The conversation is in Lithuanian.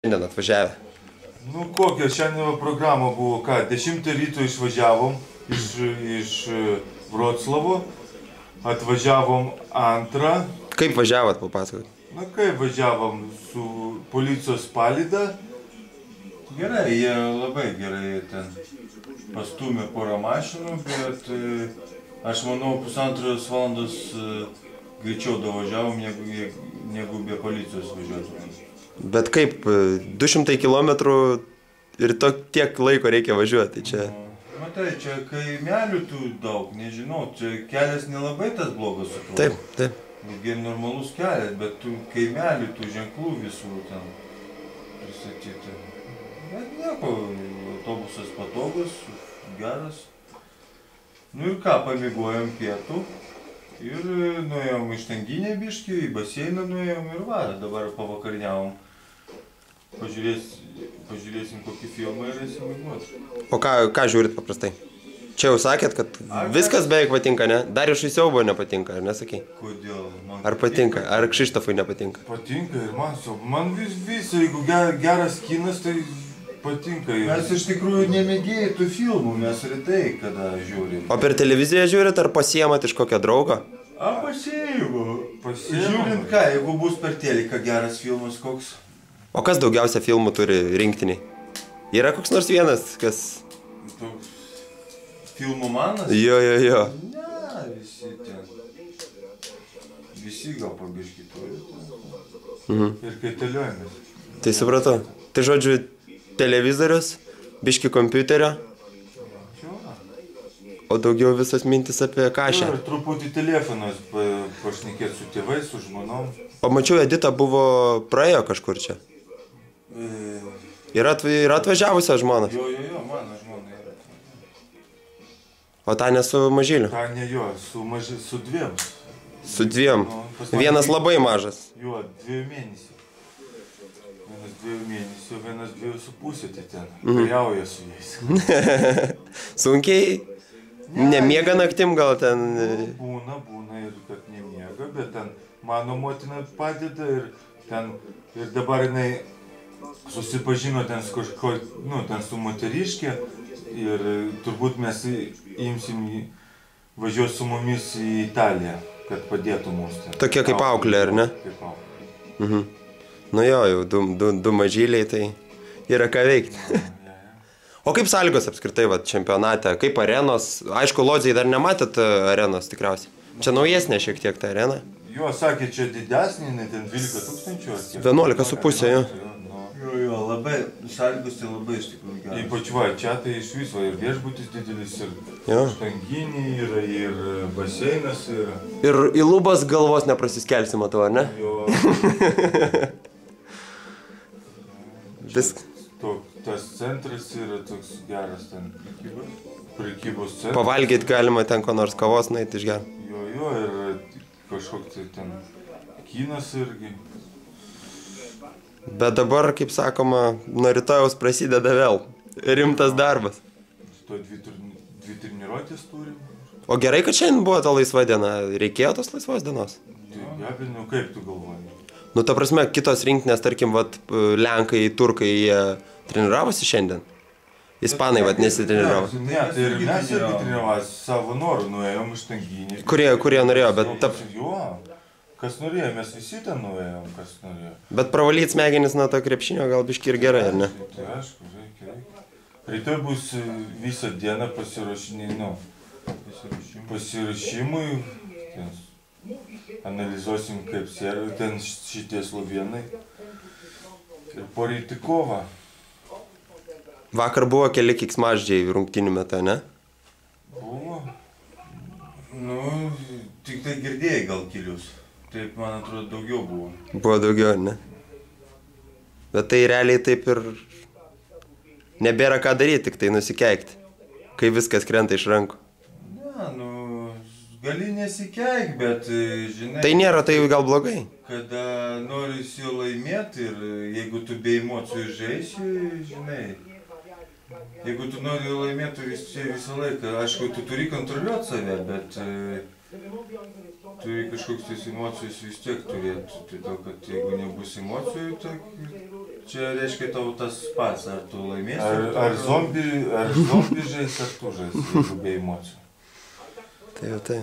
Šiandien atvažiavę. Nu kokia šiandien programa buvo, ką, 10 ryto išvažiavom iš Vroclavo, atvažiavom 2. Kaip važiavot, papasakot? Na kaip važiavom su policijos palyda. Gerai, jie labai gerai ten pastumė porą mašinų, bet aš manau 1,5 valandos greičiau davažiavom, negu be policijos važiuotume. Bet kaip, 200 kilometrų ir tiek laiko reikia važiuoti, čia... Matai, čia kaimelių tų daug, nežinau, čia kelias nelabai tas blogas atrodo. Taip, taip. Ir normalus kelias, bet tų kaimelių, tų ženklų visų ten pristatyti. Bet nieko, autobusas patogus, geras. Nu ir ką, pamiegojom pietų ir nuėjom iš Tanginę biškį, į baseiną nuėjom ir va, dabar pavakarniavom. Pažiūrėsim kokį filmą ir eisim miegoti. O ką žiūrit paprastai? Čia jau sakėt, kad viskas beveik patinka, ne? Dar iš Siaubo nepatinka, ar nesakei? Kodėl? Ar patinka? Ar Kšištofui nepatinka? Patinka ir man Siaubo. Man visą, jeigu geras kinas, tai patinka. Mes iš tikrųjų nemėgėjai tų filmų, mes retai kada žiūrim. O per televiziją žiūrit, ar pasiemat iš kokio draugo? A, pasiimu. Žiūrint ką, jeigu bus per teliką geras filmas koks. O kas daugiausia filmų turi rinktiniai? Yra koks nors vienas, kas... Toks filmų manas? Jo. Ne, visi ten. Visi gal pabiški turi ten. Ir kaitaliojamės. Tai supratau. Tai žodžiu, televizorius, biški kompiuterio, o daugiau visas mintis apie kašę. Ir truputį telefonas pašnekėti su tėvais, su žmonom. O mačiau, Edita buvo praėjo kažkur čia. Yra atvažiavusios žmonos. Jo, mano žmona yra. O ta ne su mažyliu? Ta ne jo, su 2. Su 2. Vienas labai mažas. Jo, 2 mėnesių. Vienas 2 mėnesių, vienas 2,5 tai ten. Kariauja su jais. Sunkiai? Nemiega naktim gal ten? Būna ir kad nemiega, bet ten mano motina padeda ir dabar jinai susipažino ten su kažko, ten su moteriškė ir turbūt mes imsim važiuoti su mumis į Italiją, kad padėtų mums ten. Tokie kaip auklė, ar ne? Kaip auklė. Nu jo, jau du mažyliai, tai yra ką veikti. O kaip sąlygos apskritai čempionate, kaip arenos? Aišku, Lodzėje dar nematėt arenos tikriausiai. Čia naujesnė šiek tiek ta arena. Jo, sakė, čia didesnė, ten 12 000. 11,5, jo. Jo, labai, sąlygos tai labai iš tikrųjų geras. Ypač va, čia tai iš viso ir viešbutis didelis, ir Tanginė yra, ir baseinas yra. Ir į lubas galvos neprasiskelsi, matau, ar ne? Jo. Tas centras yra toks geras ten prekybos centras. Pavalgyti galima ten ko nors kavos nueiti išgerti. Jo, ir kažkoks tai ten kinas irgi. Bet dabar, kaip sakoma, nuo rytojaus prasideda vėl rimtas darbas. To 2 treniruotės turim. O gerai, kad šiandien buvo ta laisva diena. Reikėjo tos laisvos dienos? Tai nu kaip tu galvoji? Nu, ta prasme, kitos rinktinės, tarkim, Lenkai, Turkai, jie treniravosi šiandien? Ispanai, nesitreniravo. Ne, tai ir mes irgi treniravomės savo norų, nuėjom iš Tanginės. Kurie norėjo, bet... Jo, kas norėjo, mes visi ten nuėjom, kas norėjo. Bet pravalyti smegenis nuo to krepšinio gal biški ir gerai, ar ne? Tai aišku, reikia. Rytoj bus visą dieną pasirašymui. Analizuosim, kaip servi ten šitie slovėnai. Ir poryt į kovą. Vakar buvo keli keiksmažodžiai rungtynių metu, ne? Buvo. Nu, tik tai girdėjai gal kelius. Taip, man atrodo, daugiau buvo. Buvo daugiau, ne? Bet tai realiai taip ir nebėra ką daryti, tik tai nusikeikti, kai viskas krenta iš rankų. Ne, nu, gali nesikeik, bet, žinai... Tai nėra, tai gal blogai. Kada norisi laimėti ir jeigu tu be emocijų žaisi, žinai... Jeigu tu nori laimėti visą laiką, aišku, tu turi kontroliuoti save, bet turi kažkoks tais emocijos vis tiek turėti. Todėl, kad jeigu nebus emocijų, tai čia reiškia tau tas pats, ar tu laimėsi. Ar zombi žais, ar tu žais, jeigu be emocijų. Tai jau tai.